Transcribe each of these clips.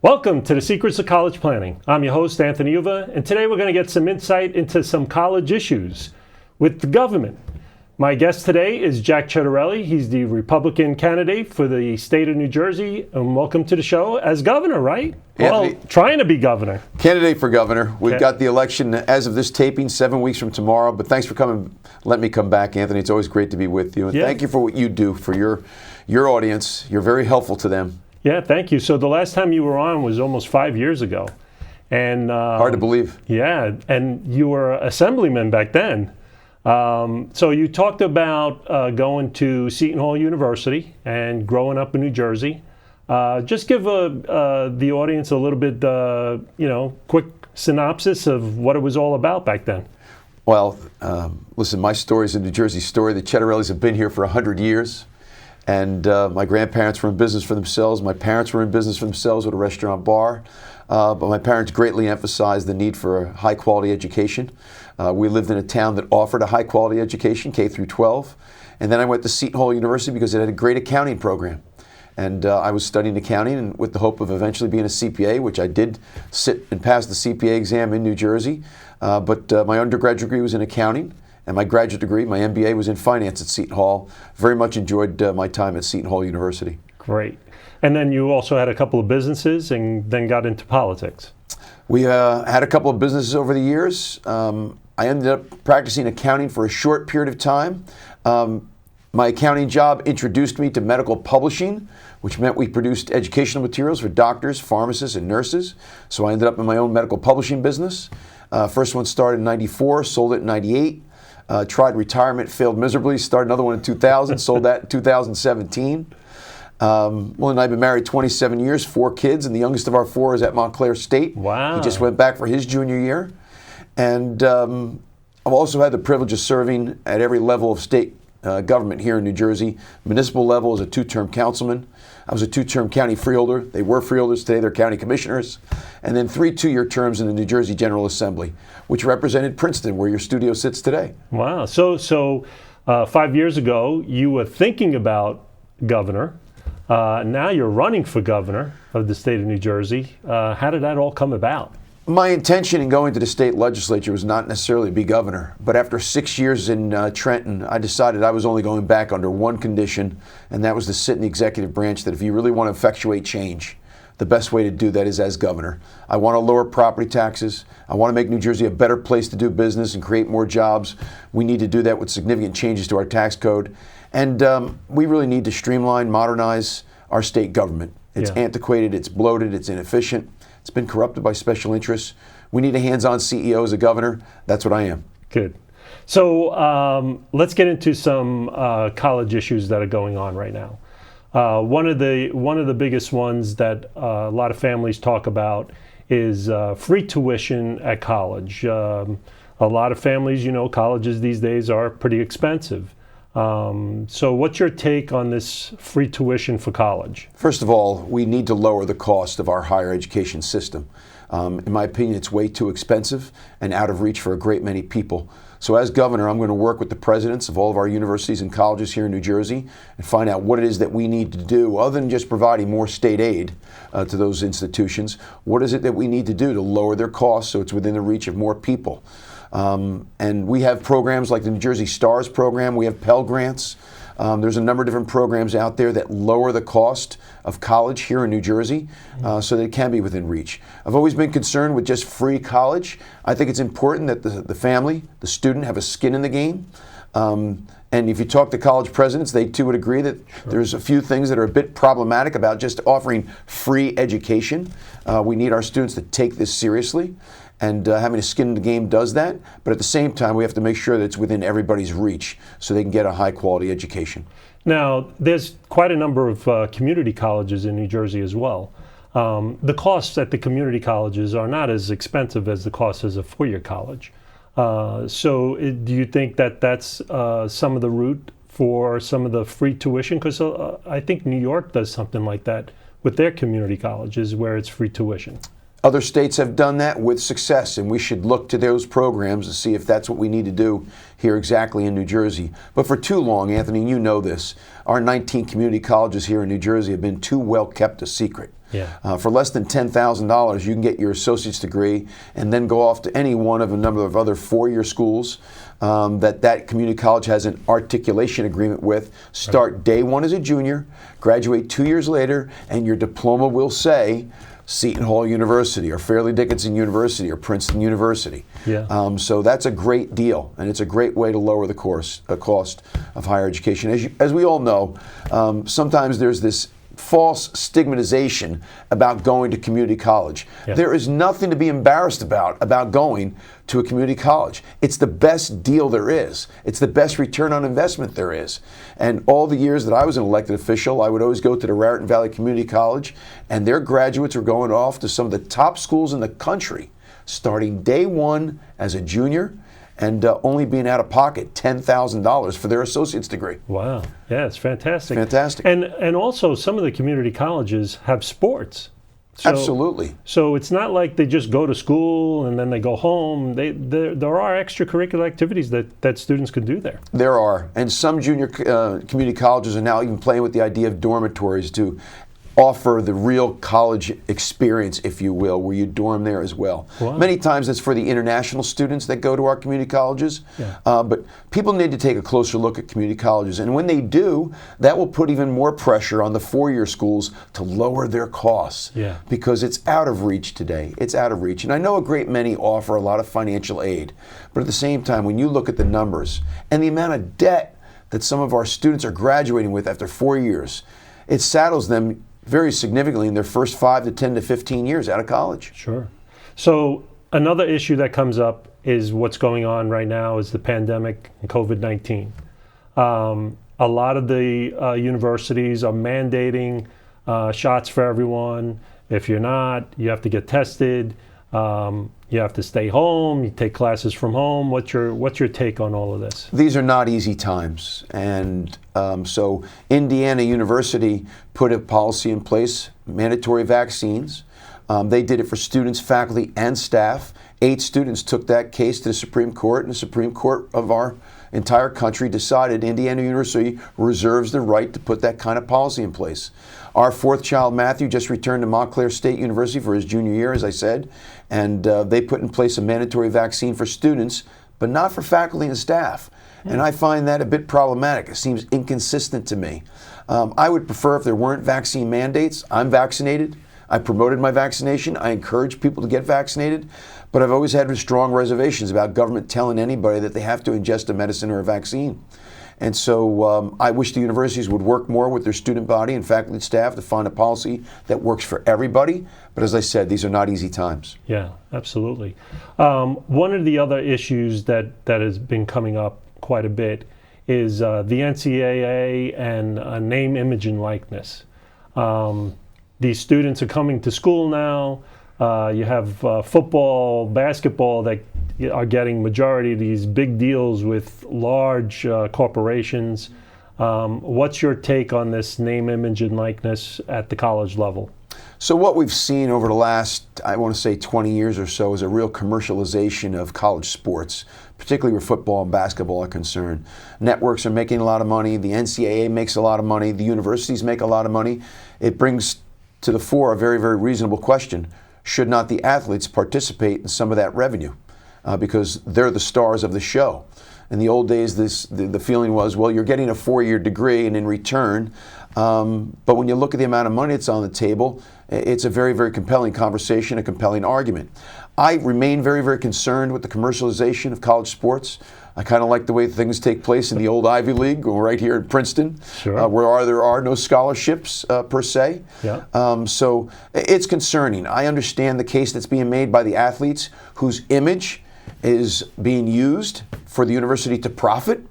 Welcome to the Secrets of College Planning. I'm your host, Anthony Uva, and today we're going to get some insight into some college issues with the government. My guest today is Jack Ciattarelli. He's the Republican candidate for the state of New Jersey, and welcome to the show as governor, right? Anthony, well, trying to be governor. Candidate for governor. We've got the election as of this taping 7 weeks from tomorrow, but thanks for coming. Let me come back, Anthony. It's always great to be with you, and thank you for what you do for your audience. You're very helpful to them. Yeah, thank you. So the last time you were on was almost 5 years ago. And hard to believe. Yeah, and you were assemblyman back then. So you talked about going to Seton Hall University and growing up in New Jersey. Just give the audience a little bit, quick synopsis of what it was all about back then. Well, listen, my story is a New Jersey story. The Ciattarellis have been here for 100 years. And my grandparents were in business for themselves. My parents were in business for themselves with a restaurant bar. But my parents greatly emphasized the need for a high-quality education. We lived in a town that offered a high-quality education, K through 12. And then I went to Seton Hall University because it had a great accounting program. And I was studying accounting and with the hope of eventually being a CPA, which I did sit and pass the CPA exam in New Jersey. But my undergraduate degree was in accounting. And my graduate degree, my MBA, was in finance at Seton Hall. Very much enjoyed my time at Seton Hall University. Great. And then you also had a couple of businesses and then got into politics. We had a couple of businesses over the years. I ended up practicing accounting for a short period of time. My accounting job introduced me to medical publishing, which meant we produced educational materials for doctors, pharmacists, and nurses. So I ended up in my own medical publishing business. First one started in '94, sold it in '98. Tried retirement, failed miserably, started another one in 2000, sold that in 2017. Will and I have been married 27 years, 4 kids, and the youngest of our 4 is at Montclair State. Wow. He just went back for his junior year. And I've also had the privilege of serving at every level of state government here in New Jersey. Municipal level as a 2-term councilman. I was a 2-term county freeholder. They were freeholders, today they're county commissioners. And then 3 2-year terms in the New Jersey General Assembly, which represented Princeton, where your studio sits today. Wow. So 5 years ago, you were thinking about governor. Now you're running for governor of the state of New Jersey. How did that all come about? My intention in going to the state legislature was not necessarily to be governor, but after 6 years in Trenton, I decided I was only going back under one condition, and that was to sit in the executive branch, that if you really want to effectuate change, the best way to do that is as governor. I want to lower property taxes. I want to make New Jersey a better place to do business and create more jobs. We need to do that with significant changes to our tax code. And we really need to streamline, modernize our state government. It's antiquated, it's bloated, it's inefficient. It's been corrupted by special interests. We need a hands-on CEO as a governor. That's what I am. Good. So let's get into some college issues that are going on right now. One of the biggest ones that a lot of families talk about is free tuition at college. A lot of families, colleges these days are pretty expensive. So what's your take on this free tuition for college? First of all, we need to lower the cost of our higher education system. In my opinion, it's way too expensive and out of reach for a great many people. So as governor, I'm going to work with the presidents of all of our universities and colleges here in New Jersey and find out what it is that we need to do, other than just providing more state aid to those institutions. What is it that we need to do to lower their costs so it's within the reach of more people? And we have programs like the New Jersey STARS program. We have Pell Grants. There's a number of different programs out there that lower the cost of college here in New Jersey so that it can be within reach. I've always been concerned with just free college. I think it's important that the family, the student, have a skin in the game. And if you talk to college presidents, they too would agree that there's a few things that are a bit problematic about just offering free education. We need our students to take this seriously. And having a skin in the game does that. But at the same time, we have to make sure that it's within everybody's reach so they can get a high-quality education. Now, there's quite a number of community colleges in New Jersey as well. The costs at the community colleges are not as expensive as the costs as a four-year college. So do you think that that's some of the route for some of the free tuition? Because I think New York does something like that with their community colleges where it's free tuition. Other states have done that with success, and we should look to those programs to see if that's what we need to do here exactly in New Jersey. But for too long, Anthony, you know this, our 19 community colleges here in New Jersey have been too well kept a secret. Yeah. For less than $10,000, you can get your associate's degree and then go off to any one of a number of other four-year schools that community college has an articulation agreement with. Start day one as a junior, graduate 2 years later, and your diploma will say Seton Hall University or Fairleigh Dickinson University or Princeton University. Yeah. So that's a great deal, and it's a great way to lower the cost of higher education. As we all know, sometimes there's this false stigmatization about going to community college. Yeah. There is nothing to be embarrassed about going to a community college. It's the best deal there is. It's the best return on investment there is. And all the years that I was an elected official, I would always go to the Raritan Valley Community College, and their graduates were going off to some of the top schools in the country, starting day one as a junior, and only being out of pocket $10,000 for their associate's degree. Wow. Yeah, it's fantastic. Fantastic. And also some of the community colleges have sports. So, Absolutely. So it's not like they just go to school and then they go home. There are extracurricular activities that students can do there. There are. And some junior community colleges are now even playing with the idea of dormitories to offer the real college experience, if you will, where you dorm there as well. Wow. Many times it's for the international students that go to our community colleges, Yeah. But people need to take a closer look at community colleges. And when they do, that will put even more pressure on the four-year schools to lower their costs, Yeah. because it's out of reach today. It's out of reach. And I know a great many offer a lot of financial aid, but at the same time, when you look at the numbers and the amount of debt that some of our students are graduating with after 4 years, it saddles them very significantly in their first 5 to 10 to 15 years out of college. Sure. So another issue that comes up is what's going on right now is the pandemic and COVID-19. A lot of the universities are mandating shots for everyone. If you're not, you have to get tested. You have to stay home. You take classes from home. What's your take on all of this? These are not easy times, and so Indiana University put a policy in place, mandatory vaccines. They did it for students, faculty, and staff. 8 students took that case to the Supreme Court, and the Supreme Court of our entire country decided Indiana University reserves the right to put that kind of policy in place. Our 4th child, Matthew, just returned to Montclair State University for his junior year, as I said, and they put in place a mandatory vaccine for students, but not for faculty and staff. And I find that a bit problematic. It seems inconsistent to me. I would prefer if there weren't vaccine mandates. I'm vaccinated. I promoted my vaccination. I encourage people to get vaccinated. But I've always had strong reservations about government telling anybody that they have to ingest a medicine or a vaccine. And so I wish the universities would work more with their student body and faculty and staff to find a policy that works for everybody. But as I said, these are not easy times. Yeah, absolutely. One of the other issues that has been coming up quite a bit is the NCAA and name, image, and likeness. These students are coming to school now. You have football, basketball that are getting majority of these big deals with large corporations. What's your take on this name, image, and likeness at the college level? So what we've seen over the last, I want to say 20 years or so, is a real commercialization of college sports, particularly where football and basketball are concerned. Networks are making a lot of money. The NCAA makes a lot of money. The universities make a lot of money. It brings to the fore a very, very reasonable question. Should not the athletes participate in some of that revenue? Because they're the stars of the show. In the old days, the feeling was, well, you're getting a 4-year degree, and in return, but when you look at the amount of money that's on the table, it's a very, very compelling conversation, a compelling argument. I remain very, very concerned with the commercialization of college sports. I kind of like the way things take place in the old Ivy League, or right here in Princeton, Sure. where there are no scholarships per se. Yeah. So it's concerning. I understand the case that's being made by the athletes whose image is being used for the university to profit.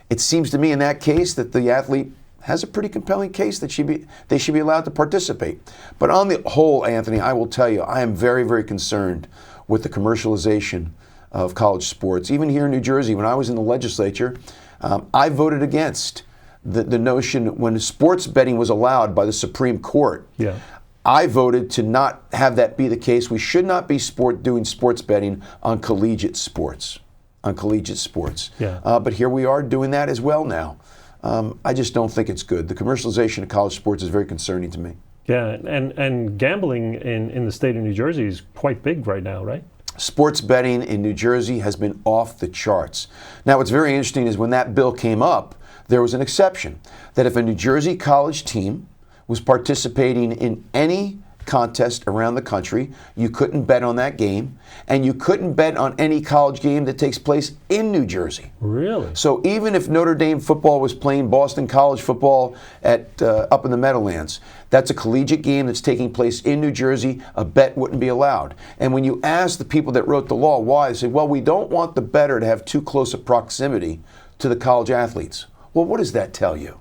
It seems to me in that case that the athlete has a pretty compelling case that they should be allowed to participate. But on the whole, Anthony, I will tell you, I am very, very concerned with the commercialization of college sports. Even here in New Jersey, when I was in the legislature, I voted against the notion when sports betting was allowed by the Supreme Court. Yeah. I voted to not have that be the case. We should not be doing sports betting on collegiate sports. Yeah. But here we are doing that as well now. I just don't think it's good. The commercialization of college sports is very concerning to me. Yeah, and gambling in the state of New Jersey is quite big right now, right? Sports betting in New Jersey has been off the charts. Now, what's very interesting is when that bill came up, there was an exception that if a New Jersey college team was participating in any contest around the country, you couldn't bet on that game, and you couldn't bet on any college game that takes place in New Jersey. Really? So even if Notre Dame football was playing Boston College football at up in the Meadowlands, that's a collegiate game that's taking place in New Jersey, a bet wouldn't be allowed. And when you ask the people that wrote the law why, they say, well, we don't want the bettor to have too close a proximity to the college athletes. Well, what does that tell you?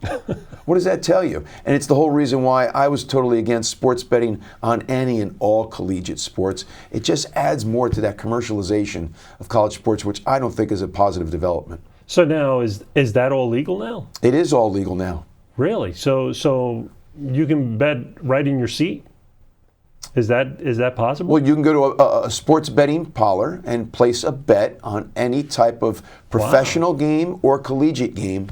What does that tell you? And it's the whole reason why I was totally against sports betting on any and all collegiate sports. It just adds more to that commercialization of college sports, which I don't think is a positive development. So now, is that all legal now? It is all legal now. Really? So you can bet right in your seat? Is that possible? Well, you can go to a sports betting parlor and place a bet on any type of professional game or collegiate game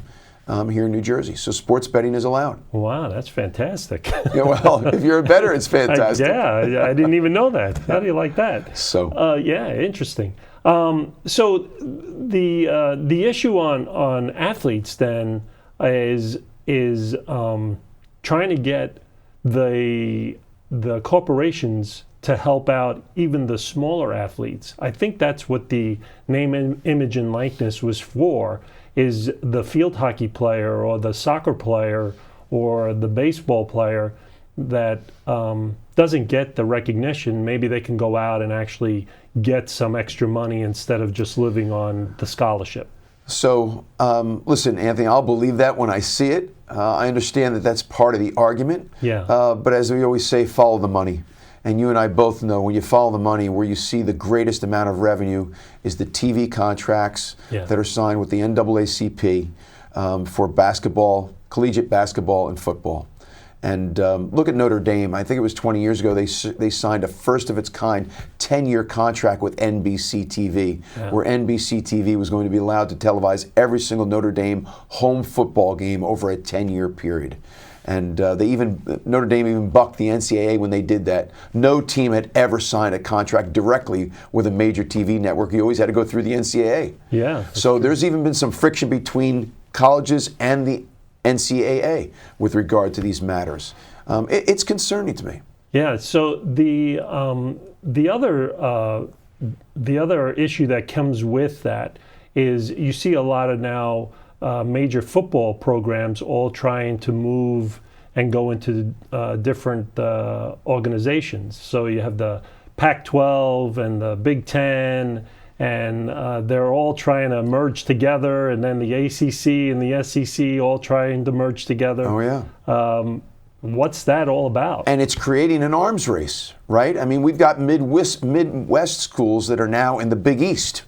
here in New Jersey. So sports betting is allowed. Wow, that's fantastic. Yeah, well, if you're a bettor, it's fantastic. I didn't even know that. How do you like that? So yeah, interesting. So the issue on athletes then is trying to get the corporations to help out even the smaller athletes. I think that's what the name, image, and likeness was for, is the field hockey player or the soccer player or the baseball player that doesn't get the recognition. Maybe they can go out and actually get some extra money instead of just living on the scholarship. So, listen, Anthony, I'll believe that when I see it. I understand that that's part of the argument. Yeah. But as we always say, follow the money. And you and I both know when you follow the money, where you see the greatest amount of revenue is the TV contracts that are signed with the NAACP for basketball, collegiate basketball, and football. And look at Notre Dame. I think it was 20 years ago they signed a first-of-its-kind 10-year contract with NBC TV, where NBC TV was going to be allowed to televise every single Notre Dame home football game over a 10-year period. And Notre Dame even bucked the NCAA when they did that. No team had ever signed a contract directly with a major TV network. You always had to go through the NCAA. Yeah. So there's even been some friction between colleges and the NCAA with regard to these matters. It's concerning to me. Yeah. So the other issue that comes with that is you see a lot of now major football programs all trying to move and go into different organizations. So you have the Pac-12 and the Big Ten, and they're all trying to merge together, and then the ACC and the SEC all trying to merge together. Oh, yeah. What's that all about? And it's creating an arms race, right? I mean, we've got Midwest schools that are now in the Big East.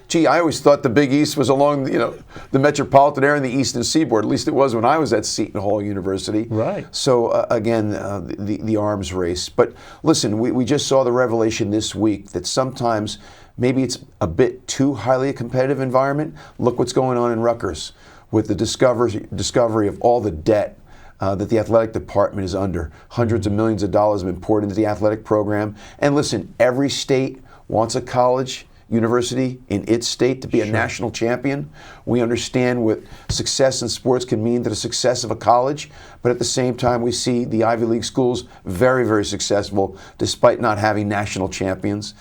Gee, I always thought the Big East was along, the metropolitan area and the Eastern Seaboard. At least it was when I was at Seton Hall University. Right. So again, the arms race. But listen, we just saw the revelation this week that sometimes maybe it's a bit too highly a competitive environment. Look what's going on in Rutgers with the discovery of all the debt that the athletic department is under. Hundreds of millions of dollars have been poured into the athletic program. And listen, every state wants a college university in its state to be a national champion. We understand what success in sports can mean to the success of a college, but at the same time we see the Ivy League schools very, very successful despite not having national champions.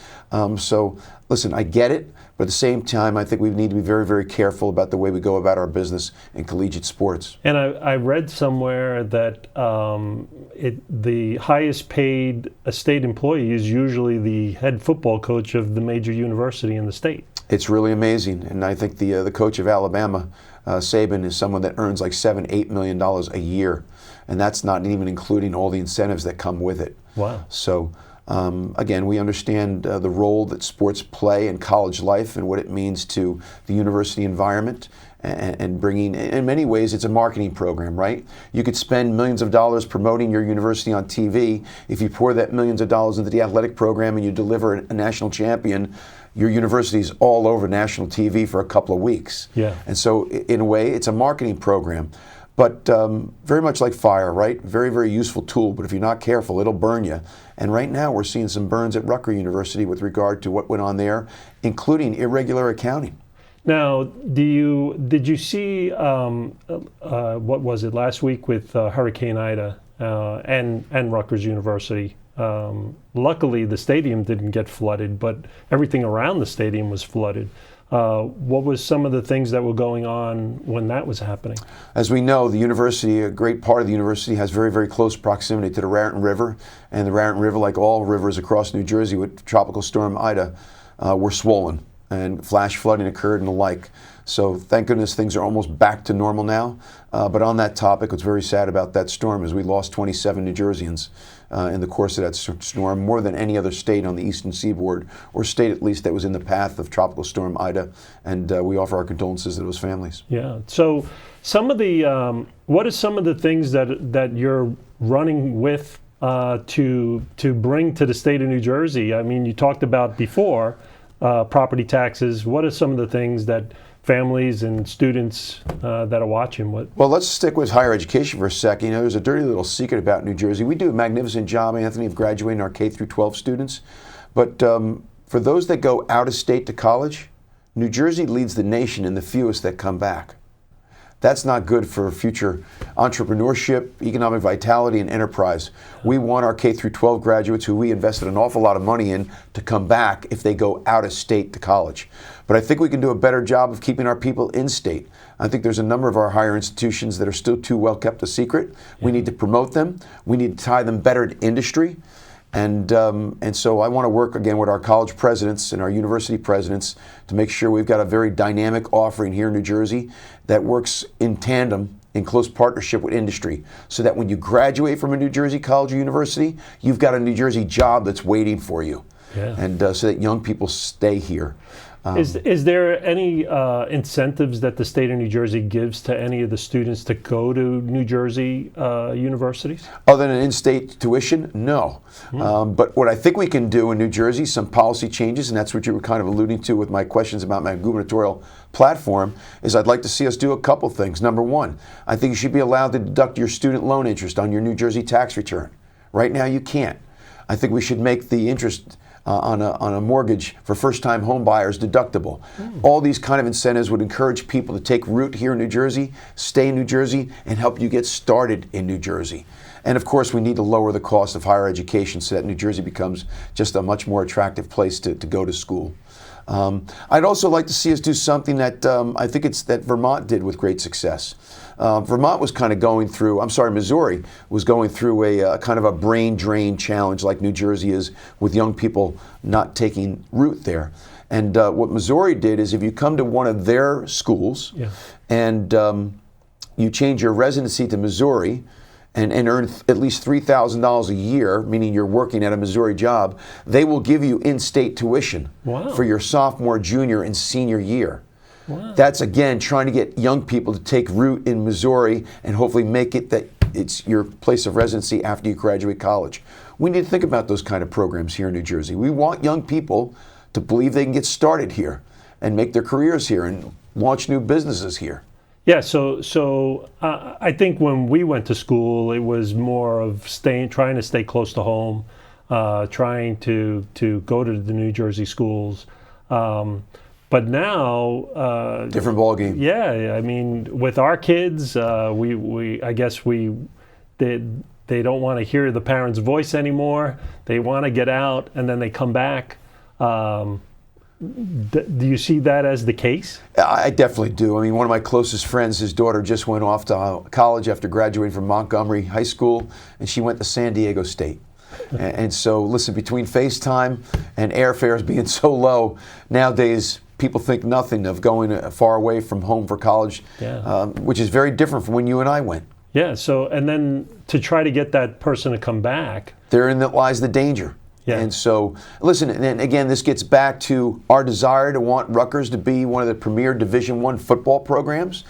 So listen, I get it, but at the same time I think we need to be very, very careful about the way we go about our business in collegiate sports. And I read somewhere that the highest paid state employee is usually the head football coach of the major university in the state. It's really amazing, and I think the coach of Alabama, Saban, is someone that earns like $7-8 million a year, and that's not even including all the incentives that come with it. Wow. So again, we understand the role that sports play in college life and what it means to the university environment, and bringing, in many ways, it's a marketing program, right? You could spend millions of dollars promoting your university on TV. If you pour that millions of dollars into the athletic program and you deliver a national champion, your university's all over national TV for a couple of weeks. Yeah. And so, in a way, it's a marketing program. but very much like fire, right? Very, very useful tool, but if you're not careful, it'll burn you. And right now we're seeing some burns at Rutgers University with regard to what went on there, including irregular accounting. Now, did you see what was it last week with Hurricane Ida and Rutgers University? Luckily, the stadium didn't get flooded, but everything around the stadium was flooded. What was some of the things that were going on when that was happening? As we know, the university, a great part of the university, has very, very close proximity to the Raritan River. And the Raritan River, like all rivers across New Jersey with Tropical Storm Ida, were swollen and flash flooding occurred and the like. So thank goodness things are almost back to normal now. But on that topic, what's very sad about that storm is we lost 27 New Jerseyans in the course of that storm, more than any other state on the eastern seaboard, or state at least that was in the path of Tropical Storm Ida. And we offer our condolences to those families. Yeah. So some of the, what are some of the things that you're running with to bring to the state of New Jersey? I mean, you talked about before property taxes. What are some of the things that families and students that are watching? Well, let's stick with higher education for a second. You know, there's a dirty little secret about New Jersey. We do a magnificent job, Anthony, of graduating our K through 12 students. But for those that go out of state to college, New Jersey leads the nation in the fewest that come back. That's not good for future entrepreneurship, economic vitality, and enterprise. We want our K through 12 graduates who we invested an awful lot of money in to come back if they go out of state to college. But I think we can do a better job of keeping our people in state. I think there's a number of our higher institutions that are still too well kept a secret. We need to promote them. We need to tie them better to industry. And so I want to work again with our college presidents and our university presidents to make sure we've got a very dynamic offering here in New Jersey that works in tandem, in close partnership with industry, so that when you graduate from a New Jersey college or university, you've got a New Jersey job that's waiting for you. Yeah. And so that young people stay here. Is there any incentives that the state of New Jersey gives to any of the students to go to New Jersey universities? Other than in-state tuition, no. But what I think we can do in New Jersey, some policy changes, and that's what you were kind of alluding to with my questions about my gubernatorial platform, is I'd like to see us do a couple things. Number one, I think you should be allowed to deduct your student loan interest on your New Jersey tax return. Right now you can't. I think we should make the interest on a mortgage for first-time home buyers deductible. All these kind of incentives would encourage people to take root here in New Jersey, stay in New Jersey, and help you get started in New Jersey. And of course, we need to lower the cost of higher education so that New Jersey becomes just a much more attractive place to go to school. I'd also like to see us do something that I think that Vermont did with great success. Vermont was kind of going through, Missouri was going through a kind of a brain drain challenge like New Jersey is with young people not taking root there. And what Missouri did is if you come to one of their schools and you change your residency to Missouri, and earn at least $3,000 a year, meaning you're working at a Missouri job, they will give you in-state tuition for your sophomore, junior, and senior year. Wow. That's, again, trying to get young people to take root in Missouri and hopefully make it that it's your place of residency after you graduate college. We need to think about those kind of programs here in New Jersey. We want young people to believe they can get started here and make their careers here and launch new businesses here. Yeah, so I think when we went to school, it was more of trying to stay close to home, trying to go to the New Jersey schools. But now, different ballgame. Yeah, I mean, with our kids, I guess they don't want to hear the parents' voice anymore. They want to get out, and then they come back. Do you see that as the case? I definitely do. I mean, one of my closest friends, his daughter just went off to college after graduating from Montgomery High School, and she went to San Diego State. And so, listen, between FaceTime and airfares being so low, nowadays people think nothing of going far away from home for college, which is very different from when you and I went. Yeah, so, and then to try to get that person to come back. Therein lies the danger. Yeah. And so, listen, and again, this gets back to our desire to want Rutgers to be one of the premier Division I football programs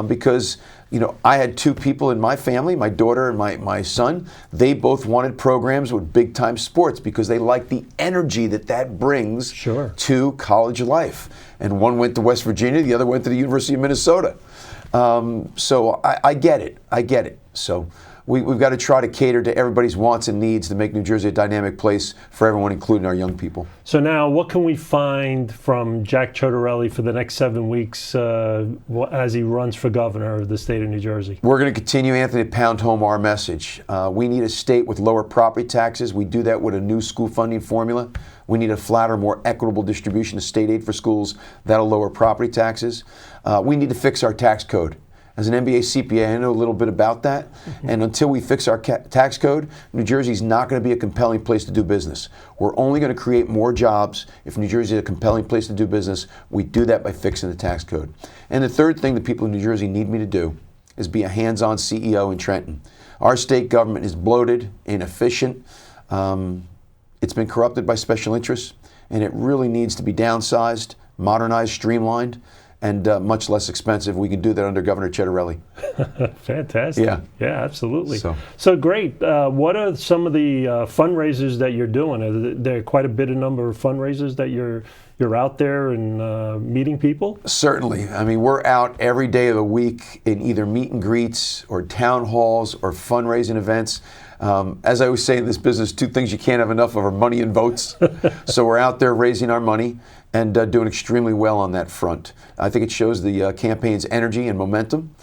because, you know, I had two people in my family, my daughter and my son. They both wanted programs with big-time sports because they like the energy that brings to college life. And one went to West Virginia, the other went to the University of Minnesota. So I get it. I get it. So we've got to try to cater to everybody's wants and needs to make New Jersey a dynamic place for everyone, including our young people. So now, what can we find from Jack Ciattarelli for the next 7 weeks as he runs for governor of the state of New Jersey? We're going to continue, Anthony, to pound home our message. We need a state with lower property taxes. We do that with a new school funding formula. We need a flatter, more equitable distribution of state aid for schools. That'll lower property taxes. We need to fix our tax code. As an MBA CPA, I know a little bit about that. And until we fix our tax code, New Jersey's not going to be a compelling place to do business. We're only going to create more jobs if New Jersey is a compelling place to do business. We do that by fixing the tax code. And the third thing that people in New Jersey need me to do is be a hands-on CEO in Trenton. Our state government is bloated, inefficient. It's been corrupted by special interests, and it really needs to be downsized, modernized, streamlined, and much less expensive. We can do that under Governor Ciattarelli. Fantastic. Yeah. Yeah, absolutely. So Great. What are some of the fundraisers that you're doing? Are there quite a bit of number of fundraisers that you're out there and meeting people? Certainly. I mean, we're out every day of the week in either meet and greets or town halls or fundraising events. As I always say in this business, two things you can't have enough of are money and votes. So we're out there raising our money and doing extremely well on that front. I think it shows the campaign's energy and momentum.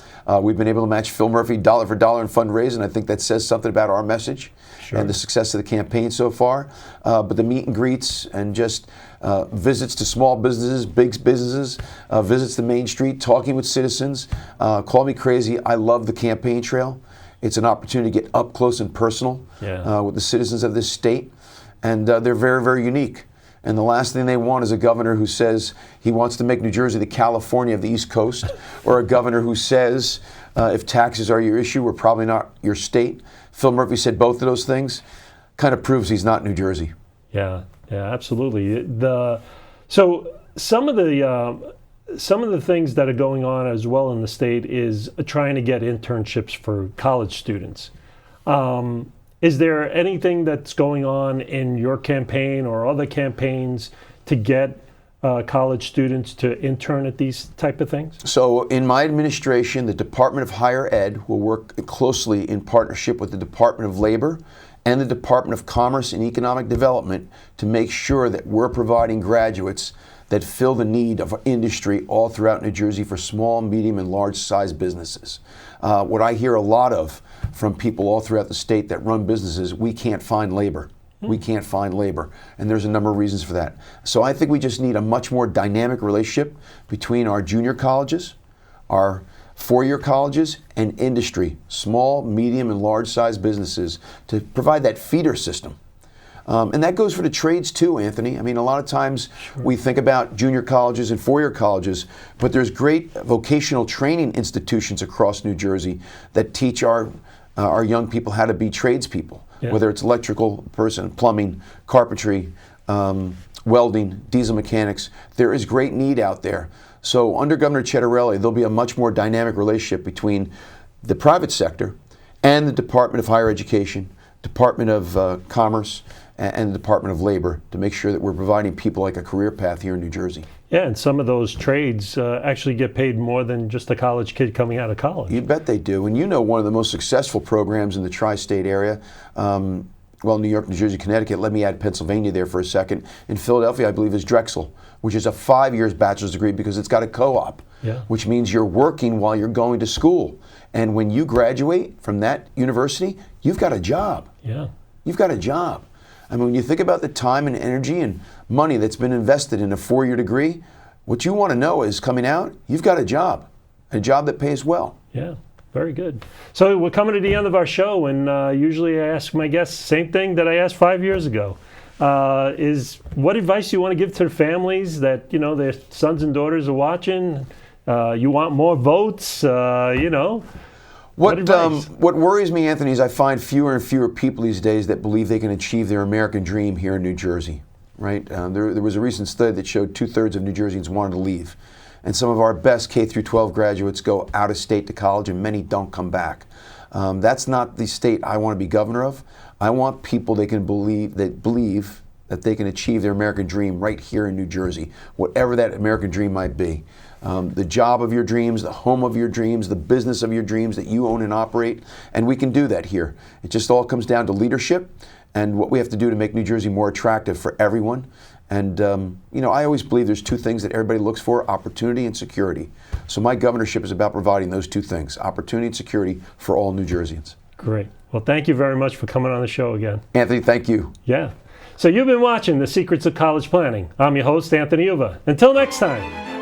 We've been able to match Phil Murphy dollar for dollar in fundraising. I think that says something about our message and the success of the campaign so far. But the meet and greets and just visits to small businesses, big businesses, visits to Main Street, talking with citizens. Call me crazy, I love the campaign trail. It's an opportunity to get up close and personal with the citizens of this state. And they're very, very unique. And the last thing they want is a governor who says he wants to make New Jersey the California of the East Coast, or a governor who says if taxes are your issue, we're probably not your state. Phil Murphy said both of those things. Kind of proves he's not New Jersey. Yeah, absolutely. So some of the things that are going on as well in the state is trying to get internships for college students. Is there anything that's going on in your campaign or other campaigns to get college students to intern at these type of things? So in my administration, the Department of Higher Ed will work closely in partnership with the Department of Labor and the Department of Commerce and Economic Development to make sure that we're providing graduates that fill the need of industry all throughout New Jersey for small, medium, and large-sized businesses. What I hear a lot of from people all throughout the state that run businesses, we can't find labor. We can't find labor. And there's a number of reasons for that. So I think we just need a much more dynamic relationship between our junior colleges, our four-year colleges, and industry, small, medium, and large-sized businesses, to provide that feeder system. And that goes for the trades too, Anthony. I mean, a lot of times we think about junior colleges and four-year colleges, but there's great vocational training institutions across New Jersey that teach our young people how to be tradespeople, whether it's electrical person, plumbing, carpentry, welding, diesel mechanics. There is great need out there. So under Governor Ciattarelli, there'll be a much more dynamic relationship between the private sector and the Department of Higher Education, Department of Commerce, and the Department of Labor to make sure that we're providing people like a career path here in New Jersey. Yeah, and some of those trades actually get paid more than just a college kid coming out of college. You bet they do. And you know one of the most successful programs in the tri-state area, well, New York, New Jersey, Connecticut, let me add Pennsylvania there for a second. In Philadelphia, I believe, is Drexel, which is a 5-year bachelor's degree because it's got a co-op, which means you're working while you're going to school. And when you graduate from that university, you've got a job. Yeah. You've got a job. I mean, when you think about the time and energy and money that's been invested in a 4-year degree, what you want to know is coming out, you've got a job that pays well. Yeah, very good. So we're coming to the end of our show, and usually I ask my guests the same thing that I asked 5 years ago. Is what advice you want to give to the families that, you know, their sons and daughters are watching? You want more votes, you know? What worries me, Anthony, is I find fewer and fewer people these days that believe they can achieve their American dream here in New Jersey, right? There was a recent study that showed 2/3 of New Jerseyans wanted to leave. And some of our best K through 12 graduates go out of state to college, and many don't come back. That's not the state I want to be governor of. I want people that believe that they can achieve their American dream right here in New Jersey, whatever that American dream might be. the job of your dreams, the home of your dreams, the business of your dreams that you own and operate. And we can do that here. It just all comes down to leadership and what we have to do to make New Jersey more attractive for everyone. And, I always believe there's two things that everybody looks for: opportunity and security. So my governorship is about providing those two things, opportunity and security, for all New Jerseyans. Great. Well, thank you very much for coming on the show again. Anthony, thank you. Yeah. So you've been watching The Secrets of College Planning. I'm your host, Anthony Uva. Until next time.